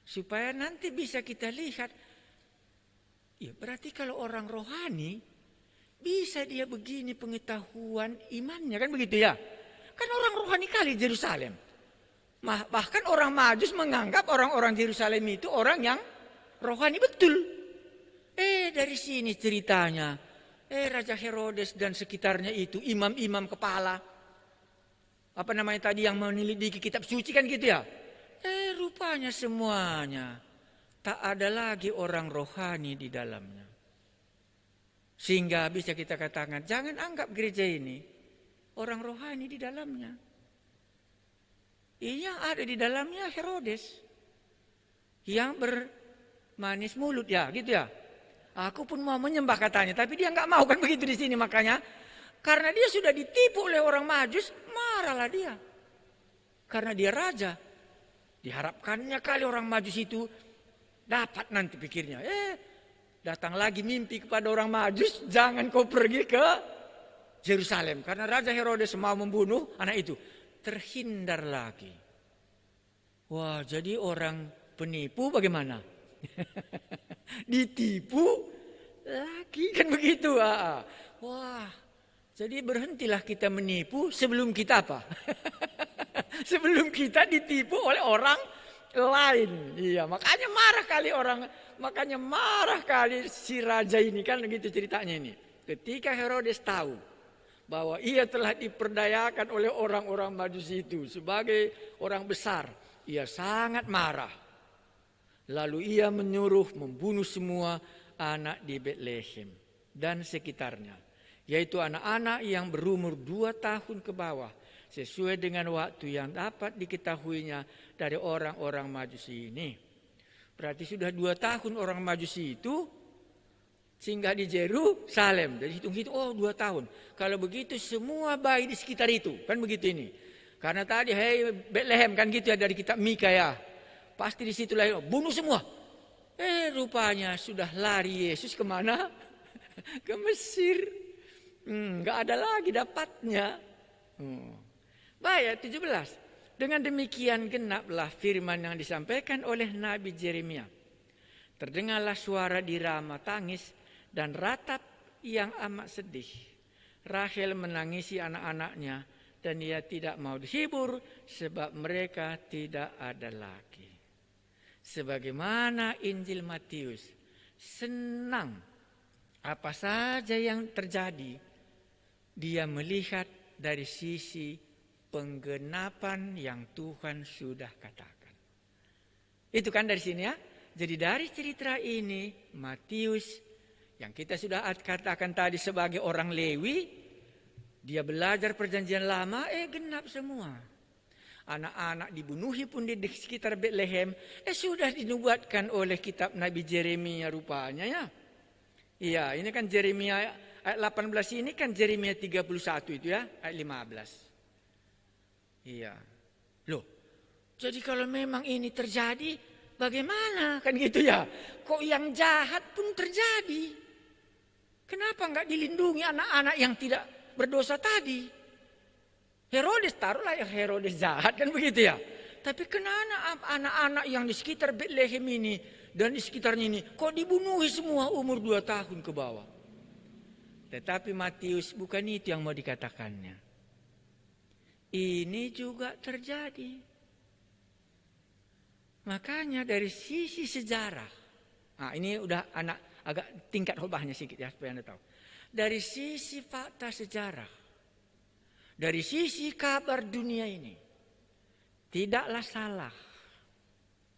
supaya nanti bisa kita lihat, ya berarti kalau orang rohani bisa dia begini pengetahuan imannya kan begitu ya. Kan orang rohani kali Yerusalem. Bahkan orang Majus menganggap orang-orang Yerusalem itu orang yang rohani betul. Dari sini ceritanya. Raja Herodes dan sekitarnya itu imam-imam kepala. Apa namanya tadi yang menyelidiki kitab suci kan gitu ya. Rupanya semuanya tak ada lagi orang rohani di dalamnya. Sehingga bisa kita katakan jangan anggap gereja ini orang rohani di dalamnya. Yang ada di dalamnya Herodes. Yang bermanis mulut ya gitu ya. Aku pun mau menyembah katanya, tapi dia nggak mau kan begitu di sini makanya. Karena dia sudah ditipu oleh orang Majus, marahlah dia. Karena dia raja. Diharapkannya kali orang Majus itu dapat nanti pikirnya. Datang lagi mimpi kepada orang Majus, jangan kau pergi ke Yerusalem. Karena Raja Herodes mau membunuh anak itu. Terhindar lagi. Wah, jadi orang penipu bagaimana? Ditipu lagi kan begitu. Wah, jadi berhentilah kita menipu sebelum kita apa? Sebelum kita ditipu oleh orang lain. Iya, makanya marah kali si raja ini kan begitu ceritanya ini. Ketika Herodes tahu bahwa ia telah diperdayakan oleh orang-orang Majusi itu sebagai orang besar, ia sangat marah. Lalu ia menyuruh membunuh semua anak di Bethlehem dan sekitarnya, yaitu anak-anak yang berumur 2 tahun ke bawah, sesuai dengan waktu yang dapat diketahuinya dari orang-orang Majusi ini. Berarti sudah 2 tahun orang Majusi itu singgah di Yerusalem. Jadi hitung-hitung 2 tahun. Kalau begitu semua bayi di sekitar itu, kan begitu ini. Karena tadi Bethlehem kan gitu ya dari kitab Mika ya. Pasti di situ lah bunuh semua. Rupanya sudah lari Yesus kemana? Ke Mesir. Nggak ada lagi dapatnya. Baik, 17. Dengan demikian genaplah firman yang disampaikan oleh Nabi Yeremia. Terdengarlah suara di Rama tangis dan ratap yang amat sedih. Rahel menangisi anak-anaknya dan ia tidak mau dihibur sebab mereka tidak ada lagi. Sebagaimana Injil Matius, senang apa saja yang terjadi, dia melihat dari sisi penggenapan yang Tuhan sudah katakan. Itu kan dari sini ya. Jadi dari cerita ini Matius yang kita sudah katakan tadi sebagai orang Lewi, dia belajar perjanjian lama, genap semua. Anak-anak dibunuhi pun di sekitar Bethlehem, sudah dinubuatkan oleh kitab Nabi Yeremia rupanya ya. Iya, ini kan Yeremia ayat 18 ini kan Yeremia 31 itu ya, ayat 15. Iya. Loh, jadi kalau memang ini terjadi, bagaimana? Kan gitu ya. Kok yang jahat pun terjadi? Kenapa enggak dilindungi anak-anak yang tidak berdosa tadi? Herodes, taruhlah ya Herodes jahat kan begitu ya. Tapi kenapa anak-anak yang di sekitar Bethlehem ini dan di sekitarnya ini kok dibunuhi semua umur 2 tahun ke bawah? Tetapi Matius bukan itu yang mau dikatakannya. Ini juga terjadi. Makanya dari sisi sejarah, ini udah anak agak tingkat khotbahnya sedikit ya supaya Anda tahu. Dari sisi fakta sejarah, dari sisi kabar dunia ini, tidaklah salah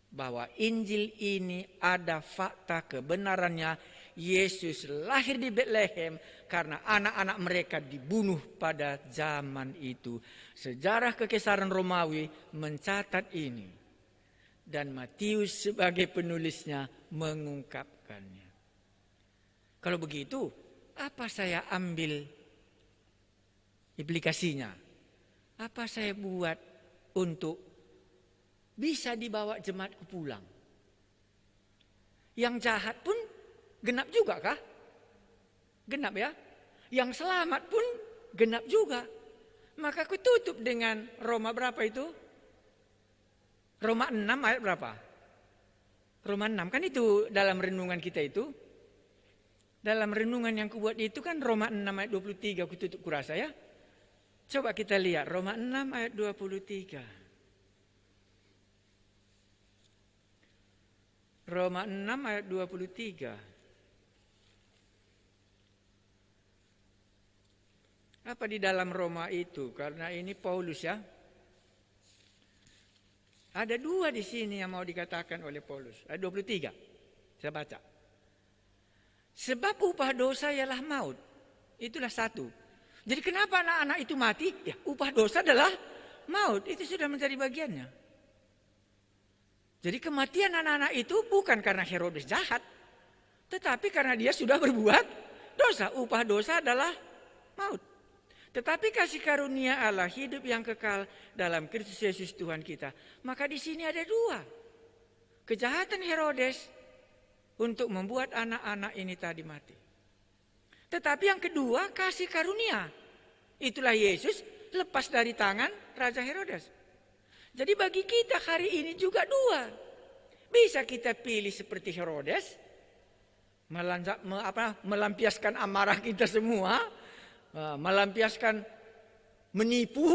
bahwa Injil ini ada fakta kebenarannya. Yesus lahir di Bethlehem karena anak-anak mereka dibunuh pada zaman itu. Sejarah Kekaisaran Romawi mencatat ini. Dan Matius sebagai penulisnya mengungkapkannya. Kalau begitu, apa saya ambil implikasinya? Apa saya buat untuk bisa dibawa jemaatku pulang? Yang jahat pun genap juga kah? Genap ya. Yang selamat pun genap juga. Maka aku tutup dengan Roma berapa itu? Roma 6 ayat berapa? Roma 6 kan itu dalam renungan kita itu. Dalam renungan yang kubuat itu kan Roma 6 ayat 23 aku tutup kurasa ya. Coba kita lihat Roma 6 ayat 23. Roma 6 ayat 23. Apa di dalam Roma itu? Karena ini Paulus ya. Ada 2 di sini yang mau dikatakan oleh Paulus. Ayat 23. Saya baca. Sebab upah dosa ialah maut. Itulah 1. Jadi kenapa anak-anak itu mati? Ya, upah dosa adalah maut. Itu sudah menjadi bagiannya. Jadi kematian anak-anak itu bukan karena Herodes jahat. Tetapi karena dia sudah berbuat dosa. Upah dosa adalah maut. Tetapi kasih karunia Allah hidup yang kekal dalam Kristus Yesus Tuhan kita. Maka di sini ada 2. Kejahatan Herodes untuk membuat anak-anak ini tadi mati. Tetapi yang kedua kasih karunia. Itulah Yesus lepas dari tangan Raja Herodes. Jadi bagi kita hari ini juga 2. Bisa kita pilih seperti Herodes. Melampiaskan amarah kita semua. Melampiaskan menipu.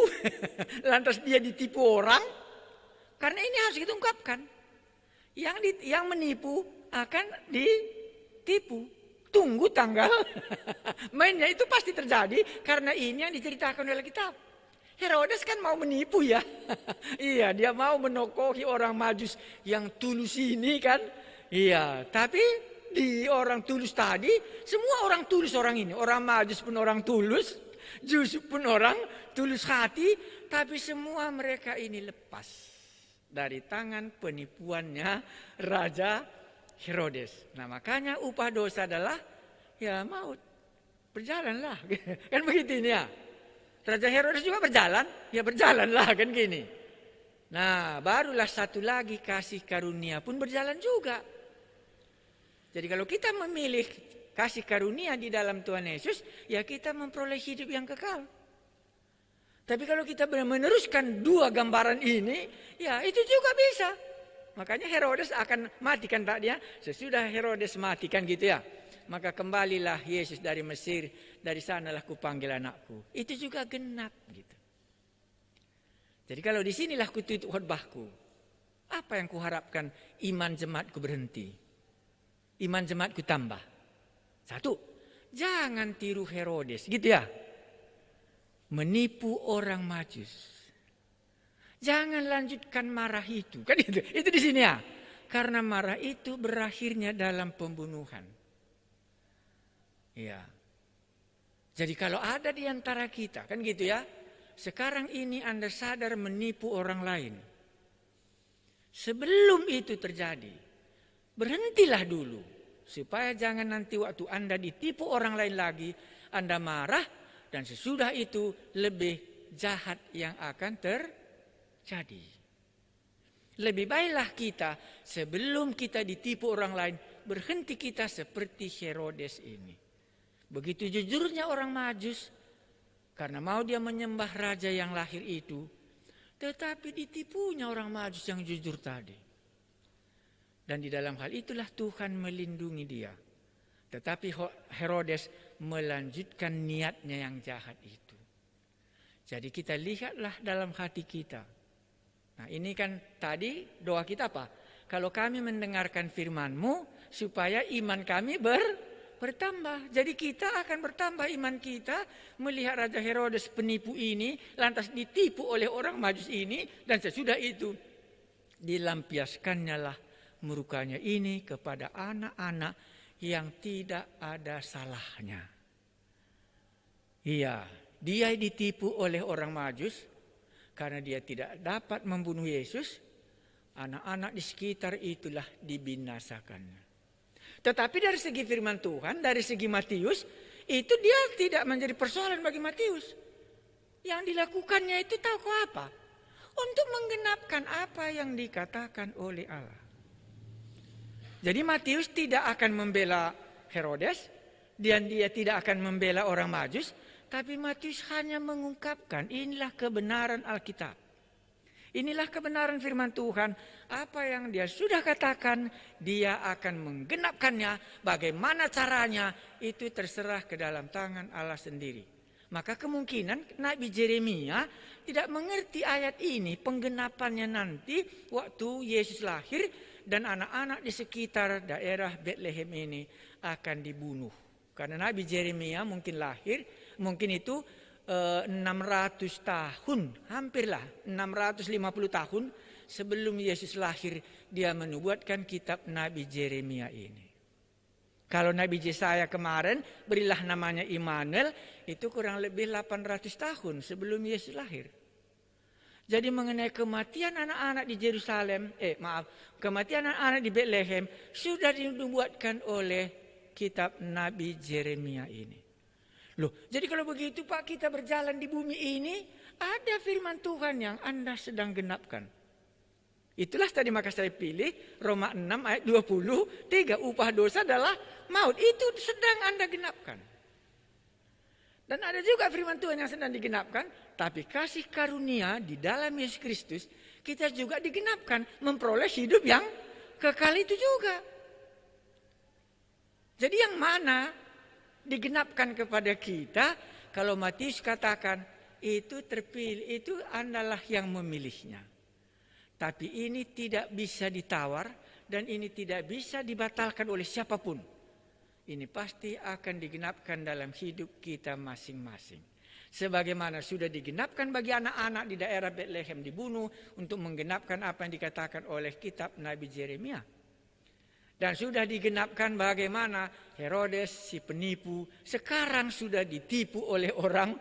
Lantas dia ditipu orang. Karena ini harus kita ungkapkan. Yang menipu akan ditipu. Tunggu tanggal mainnya itu pasti terjadi. Karena ini yang diceritakan oleh kitab. Herodes kan mau menipu ya. Iya, dia mau menokohi orang Majus yang tulus ini kan. Iya, tapi di orang tulus tadi, semua orang tulus orang ini. Orang Majus pun orang tulus, Yusuf pun orang tulus hati. Tapi semua mereka ini lepas dari tangan penipuannya Raja Herodes. Nah makanya upah dosa adalah ya maut. Berjalanlah. Kan begitu ini ya. Raja Herodes juga berjalan. Ya berjalanlah kan gini. Nah barulah satu lagi kasih karunia pun berjalan juga. Jadi kalau kita memilih kasih karunia di dalam Tuhan Yesus, ya kita memperoleh hidup yang kekal. Tapi kalau kita meneruskan dua gambaran ini, ya itu juga bisa. Makanya Herodes akan matikan tak dia? Sesudah Herodes matikan gitu ya. Maka kembalilah Yesus dari Mesir, dari sanalah kupanggil anakku. Itu juga genap gitu. Jadi kalau di sinilah kututup khotbahku. Apa yang kuharapkan iman jemaatku berhenti? Iman jemaatku tambah. Satu, jangan tiru Herodes, gitu ya. Menipu orang Majus. Jangan lanjutkan marah itu, kan itu di sini ya. Karena marah itu berakhirnya dalam pembunuhan. Ya. Jadi kalau ada di antara kita, kan gitu ya. Sekarang ini Anda sadar menipu orang lain. Sebelum itu terjadi, berhentilah dulu. Supaya jangan nanti waktu Anda ditipu orang lain lagi, Anda marah, dan sesudah itu lebih jahat yang akan terjadi. Lebih baiklah kita sebelum kita ditipu orang lain, berhenti kita seperti Herodes ini. Begitu jujurnya orang Majus, karena mau dia menyembah raja yang lahir itu, tetapi ditipunya orang Majus yang jujur tadi. Dan di dalam hal itulah Tuhan melindungi dia. Tetapi Herodes melanjutkan niatnya yang jahat itu. Jadi kita lihatlah dalam hati kita. Nah ini kan tadi doa kita apa? Kalau kami mendengarkan firman-Mu supaya iman kami bertambah. Jadi kita akan bertambah iman kita melihat Raja Herodes penipu ini lantas ditipu oleh orang Majus ini, dan sesudah itu dilampiaskannya lah murkanya ini kepada anak-anak yang tidak ada salahnya. Iya, dia ditipu oleh orang Majus karena dia tidak dapat membunuh Yesus. Anak-anak di sekitar itulah dibinasakan. Tetapi dari segi firman Tuhan, dari segi Matius, itu dia tidak menjadi persoalan bagi Matius. Yang dilakukannya itu tahu apa? Untuk menggenapkan apa yang dikatakan oleh Allah. Jadi Matius tidak akan membela Herodes, dan dia tidak akan membela orang Majus, tapi Matius hanya mengungkapkan inilah kebenaran Alkitab. Inilah kebenaran firman Tuhan, apa yang dia sudah katakan, dia akan menggenapkannya. Bagaimana caranya, itu terserah ke dalam tangan Allah sendiri. Maka kemungkinan Nabi Yeremia tidak mengerti ayat ini, penggenapannya nanti waktu Yesus lahir, dan anak-anak di sekitar daerah Bethlehem ini akan dibunuh. Karena Nabi Yeremia mungkin lahir, mungkin itu 600 tahun, hampirlah 650 tahun sebelum Yesus lahir, dia menubuatkan kitab Nabi Yeremia ini. Kalau Nabi Yesaya kemarin berilah namanya Immanuel, itu kurang lebih 800 tahun sebelum Yesus lahir. Jadi mengenai kematian anak-anak di Yerusalem, kematian anak-anak di Bethlehem sudah dinubuatkan oleh kitab Nabi Yeremia ini. Loh, jadi kalau begitu Pak, kita berjalan di bumi ini, ada firman Tuhan yang Anda sedang genapkan. Itulah tadi maka saya pilih Roma 6 ayat 23, upah dosa adalah maut. Itu sedang Anda genapkan. Dan ada juga firman Tuhan yang sedang digenapkan, tapi kasih karunia di dalam Yesus Kristus kita juga digenapkan, memperoleh hidup yang kekal itu juga. Jadi yang mana digenapkan kepada kita? Kalau Matius katakan itu terpilih, itu Andalah yang memilihnya. Tapi ini tidak bisa ditawar dan ini tidak bisa dibatalkan oleh siapapun. Ini pasti akan digenapkan dalam hidup kita masing-masing. Sebagaimana sudah digenapkan bagi anak-anak di daerah Bethlehem dibunuh untuk menggenapkan apa yang dikatakan oleh kitab Nabi Yeremia. Dan sudah digenapkan bagaimana Herodes si penipu sekarang sudah ditipu oleh orang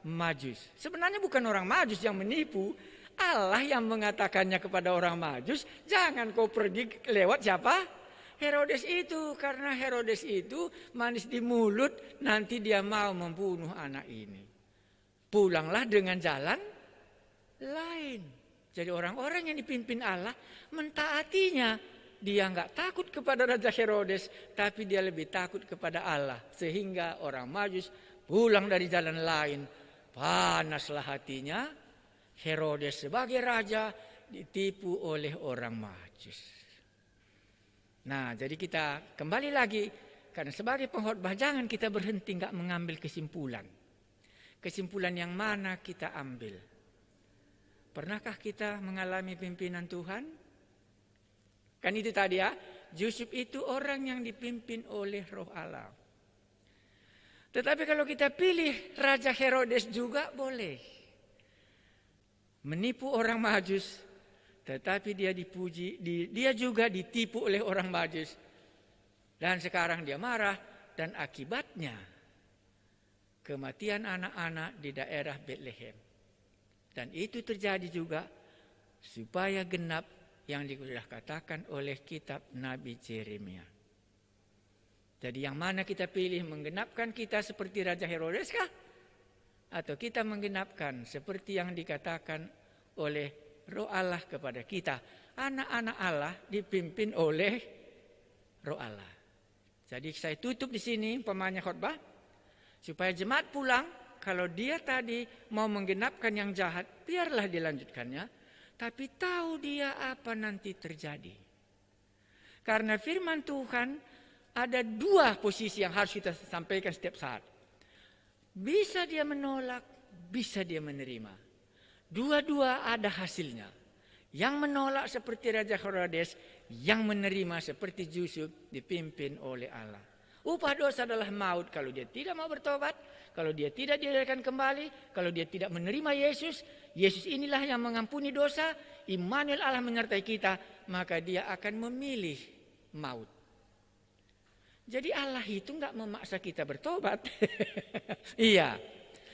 Majus. Sebenarnya bukan orang Majus yang menipu, Allah yang mengatakannya kepada orang Majus, jangan kau pergi lewat siapa? Herodes itu, karena Herodes itu manis di mulut, nanti dia mau membunuh anak ini. Pulanglah dengan jalan lain. Jadi orang-orang yang dipimpin Allah mentaatinya. Dia enggak takut kepada Raja Herodes, tapi dia lebih takut kepada Allah. Sehingga orang Majus pulang dari jalan lain. Panaslah hatinya. Herodes sebagai raja ditipu oleh orang Majus. Nah, jadi kita kembali lagi. Karena sebagai pengkhotbah jangan kita berhenti enggak mengambil kesimpulan. Kesimpulan yang mana kita ambil? Pernahkah kita mengalami pimpinan Tuhan? Kan itu tadi ya, Yusuf itu orang yang dipimpin oleh Roh Allah. Tetapi kalau kita pilih Raja Herodes juga boleh. Menipu orang Majus, tetapi dia dipuji, dia juga ditipu oleh orang Majus. Dan sekarang dia marah dan akibatnya kematian anak-anak di daerah Bethlehem. Dan itu terjadi juga supaya genap yang sudah katakan oleh kitab Nabi Yeremia. Jadi yang mana kita pilih, menggenapkan kita seperti Raja Herodes kah? Atau kita menggenapkan seperti yang dikatakan oleh Roh Allah kepada kita. Anak-anak Allah dipimpin oleh Roh Allah. Jadi saya tutup di sini umpamanya khotbah supaya jemaat pulang. Kalau dia tadi mau menggenapkan yang jahat, biarlah dilanjutkannya. Tapi tahu dia apa nanti terjadi. Karena firman Tuhan ada dua posisi yang harus kita sampaikan setiap saat. Bisa dia menolak, bisa dia menerima. Dua-dua ada hasilnya. Yang menolak seperti Raja Herodes, yang menerima seperti Yusuf dipimpin oleh Allah. Upah dosa adalah maut kalau dia tidak mau bertobat, kalau dia tidak dilahirkan kembali, kalau dia tidak menerima Yesus. Yesus inilah yang mengampuni dosa, Immanuel Allah menyertai kita, maka dia akan memilih maut. Jadi Allah itu enggak memaksa kita bertobat. Iya.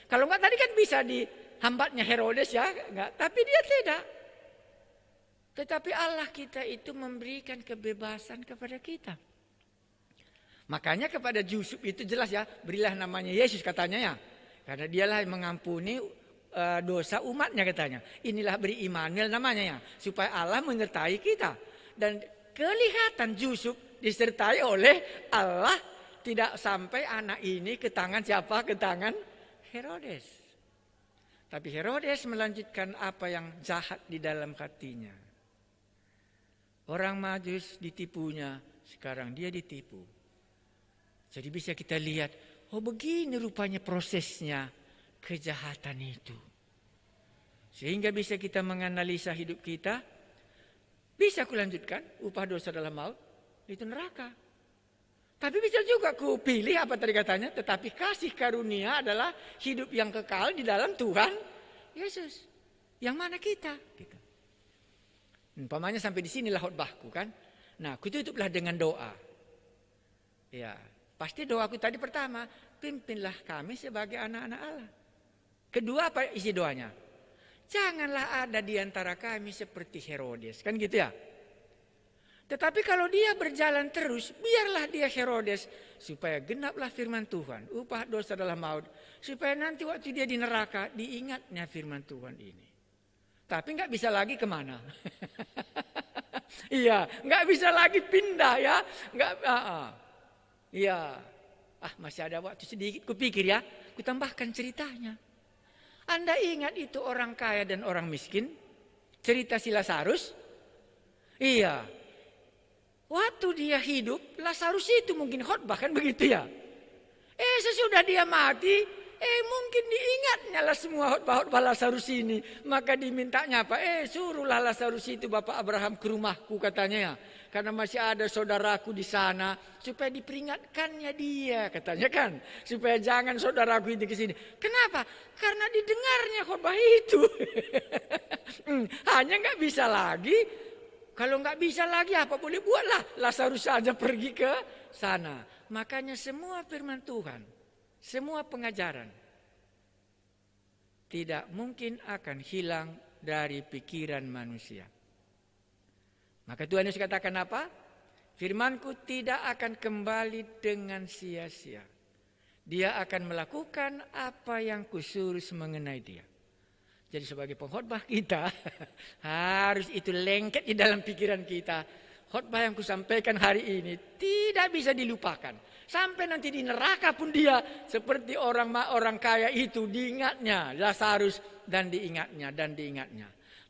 Kalau enggak tadi kan bisa dihambatnya Herodes ya, enggak, tapi dia tidak. Tetapi Allah kita itu memberikan kebebasan kepada kita. Makanya kepada Yusuf itu jelas ya, berilah namanya Yesus katanya ya. Karena dialah yang mengampuni dosa umatnya katanya. Inilah beri Immanuel namanya ya, supaya Allah menyertai kita. Dan kelihatan Yusuf disertai oleh Allah, tidak sampai anak ini ke tangan siapa? Ke tangan Herodes. Tapi Herodes melanjutkan apa yang jahat di dalam hatinya. Orang Majus ditipunya, sekarang dia ditipu. Jadi bisa kita lihat, oh begini rupanya prosesnya kejahatan itu. Sehingga bisa kita menganalisa hidup kita. Bisa aku lanjutkan, upah dosa dalam maut, itu neraka. Tapi bisa juga aku pilih apa tadi katanya, tetapi kasih karunia adalah hidup yang kekal di dalam Tuhan Yesus. Yang mana kita? Gitu. Umpamanya sampai di sinilah khotbahku kan. Nah, aku tutuplah dengan doa. Ya. Pasti doaku tadi pertama, pimpinlah kami sebagai anak-anak Allah. Kedua apa isi doanya? Janganlah ada di antara kami seperti Herodes. Kan gitu ya? Tetapi kalau dia berjalan terus, biarlah dia Herodes. Supaya genaplah firman Tuhan. Upah dosa adalah maut. Supaya nanti waktu dia di neraka, diingatnya firman Tuhan ini. Tapi nggak bisa lagi kemana? Iya, nggak bisa lagi pindah ya. Nggak. Iya, masih ada waktu sedikit, kupikir ya, kutambahkan ceritanya. Anda ingat itu orang kaya dan orang miskin? Cerita si Lazarus? Iya, waktu dia hidup, Lazarus itu mungkin khotbah kan begitu ya. Sesudah dia mati, mungkin diingatnya lah semua khotbah Lazarus ini. Maka dimintanya apa? Suruhlah Lazarus itu Bapak Abraham ke rumahku katanya ya. Karena masih ada saudaraku di sana, supaya diperingatkannya dia, katanya kan, supaya jangan saudaraku ini ke sini. Kenapa? Karena didengarnya khotbah itu. Hanya nggak bisa lagi. Kalau nggak bisa lagi, apa boleh buatlah? Lazarus saja pergi ke sana. Makanya semua firman Tuhan, semua pengajaran tidak mungkin akan hilang dari pikiran manusia. Maka Tuhan Yesus katakan apa? Firmanku tidak akan kembali dengan sia-sia. Dia akan melakukan apa yang kusuruh mengenai dia. Jadi sebagai pengkhotbah kita, harus itu lengket di dalam pikiran kita. khotbah yang kusampaikan hari ini tidak bisa dilupakan. Sampai nanti di neraka pun dia seperti orang kaya itu diingatnya Lazarus dan diingatnya.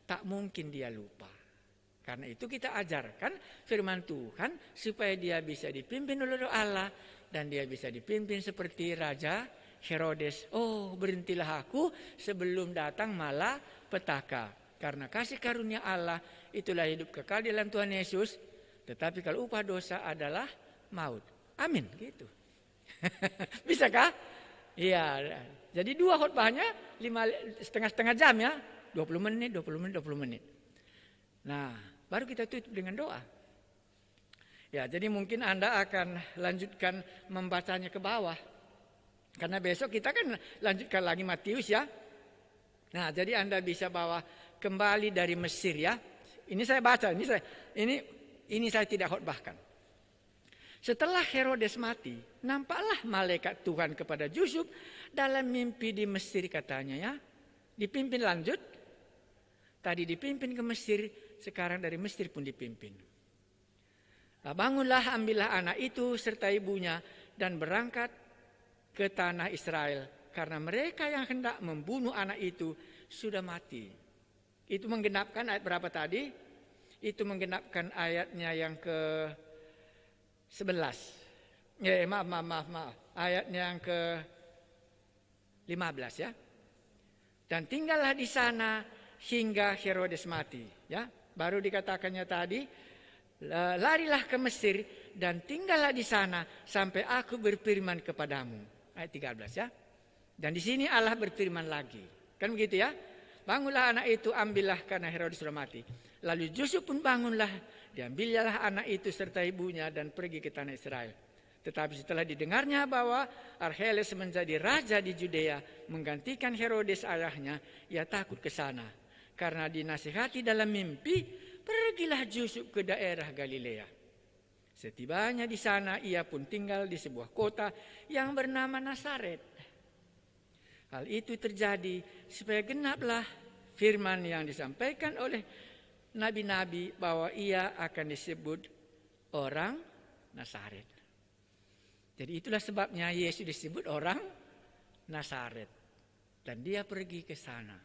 Tak mungkin dia lupa. Karena itu kita ajarkan firman Tuhan supaya dia bisa dipimpin oleh Allah dan dia bisa dipimpin seperti Raja Herodes. Oh, berhentilah aku sebelum datang malapetaka. Karena kasih karunia Allah itulah hidup kekal di dalam Tuhan Yesus. Tetapi kalau upah dosa adalah maut. Amin, gitu. Bisakah? Iya. Jadi 2 khotbahnya setengah jam ya. 20 menit. Nah, baru kita tutup dengan doa. Ya, jadi mungkin Anda akan lanjutkan membacanya ke bawah. Karena besok kita kan lanjutkan lagi Matius ya. Nah, jadi Anda bisa bawa kembali dari Mesir ya. Ini saya baca, ini saya tidak khotbahkan. Setelah Herodes mati, nampaklah malaikat Tuhan kepada Yusuf dalam mimpi di Mesir katanya ya. Dipimpin lanjut. Tadi dipimpin ke Mesir, sekarang dari Mesir pun dipimpin. Nah, bangunlah, ambillah anak itu serta ibunya dan berangkat ke tanah Israel. Karena mereka yang hendak membunuh anak itu sudah mati. Itu menggenapkan ayat berapa tadi? Itu menggenapkan ayatnya yang ke 11. Maaf. Ayatnya yang ke 15 ya. Dan tinggallah di sana hingga Herodes mati. Ya, baru dikatakannya tadi, larilah ke Mesir dan tinggallah di sana sampai aku berfirman kepadamu. Ayat 13 ya. Dan di sini Allah berfirman lagi. Kan begitu ya? Bangunlah anak itu, ambillah karena Herodes sudah mati. Lalu Yusuf pun bangunlah, diambillah anak itu serta ibunya dan pergi ke tanah Israel. Tetapi setelah didengarnya bahwa Archelaus menjadi raja di Judea, menggantikan Herodes ayahnya, ia takut ke sana. Karena dinasihati dalam mimpi, pergilah Yusuf ke daerah Galilea. Setibanya di sana, ia pun tinggal di sebuah kota yang bernama Nazaret. Hal itu terjadi supaya genaplah firman yang disampaikan oleh nabi-nabi bahwa ia akan disebut orang Nazaret. Jadi itulah sebabnya Yesus disebut orang Nazaret. Dan dia pergi ke sana.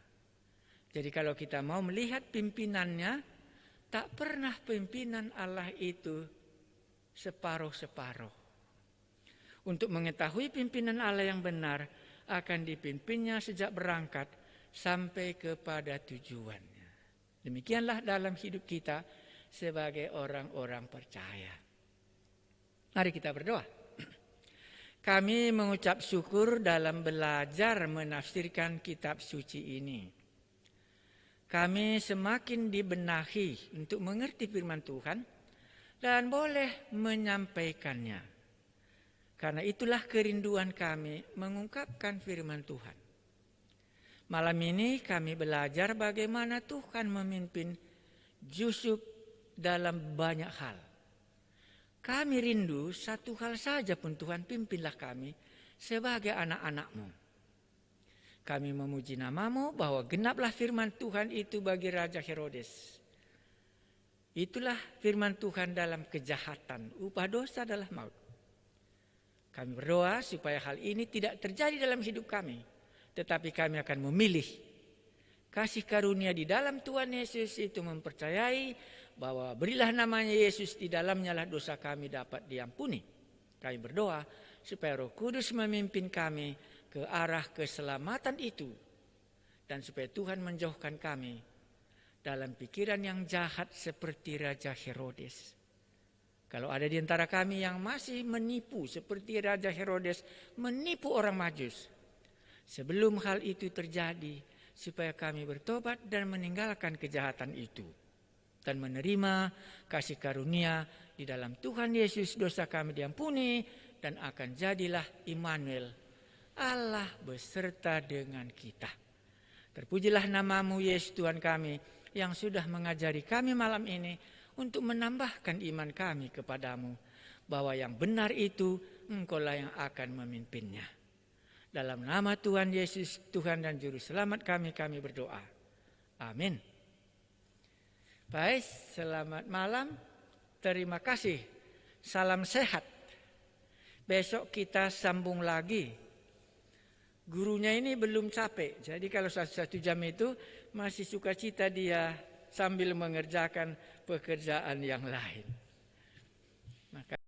Jadi kalau kita mau melihat pimpinannya, tak pernah pimpinan Allah itu separuh-separuh. Untuk mengetahui pimpinan Allah yang benar, akan dipimpinnya sejak berangkat sampai kepada tujuannya. Demikianlah dalam hidup kita sebagai orang-orang percaya. Mari kita berdoa. Kami mengucap syukur dalam belajar menafsirkan kitab suci ini. Kami semakin dibenahi untuk mengerti firman Tuhan dan boleh menyampaikannya. Karena itulah kerinduan kami mengungkapkan firman Tuhan. Malam ini kami belajar bagaimana Tuhan memimpin Yusuf dalam banyak hal. Kami rindu satu hal saja pun Tuhan, pimpinlah kami sebagai anak-anak-Mu. Kami memuji nama-Mu bahwa genaplah firman Tuhan itu bagi Raja Herodes. Itulah firman Tuhan dalam kejahatan, upah dosa adalah maut. Kami berdoa supaya hal ini tidak terjadi dalam hidup kami. Tetapi kami akan memilih kasih karunia di dalam Tuhan Yesus itu, mempercayai bahwa berilah namanya Yesus, di dalamnya lah dosa kami dapat diampuni. Kami berdoa supaya Roh Kudus memimpin kami ke arah keselamatan itu. Dan supaya Tuhan menjauhkan kami dalam pikiran yang jahat seperti Raja Herodes. Kalau ada di antara kami yang masih menipu seperti Raja Herodes menipu orang Majus, sebelum hal itu terjadi, supaya kami bertobat dan meninggalkan kejahatan itu dan menerima kasih karunia di dalam Tuhan Yesus, dosa kami diampuni dan akan jadilah Immanuel, Allah beserta dengan kita. Terpujilah nama-Mu Yesus Tuhan kami yang sudah mengajari kami malam ini untuk menambahkan iman kami kepadamu, bahwa yang benar itu Engkaulah yang akan memimpinnya. Dalam nama Tuhan Yesus, Tuhan dan Juru Selamat kami berdoa. Amin. Baik, selamat malam. terima kasih, salam sehat. Besok kita sambung lagi. Gurunya ini belum capek, jadi kalau 1 jam itu masih sukacita dia sambil mengerjakan pekerjaan yang lain. Maka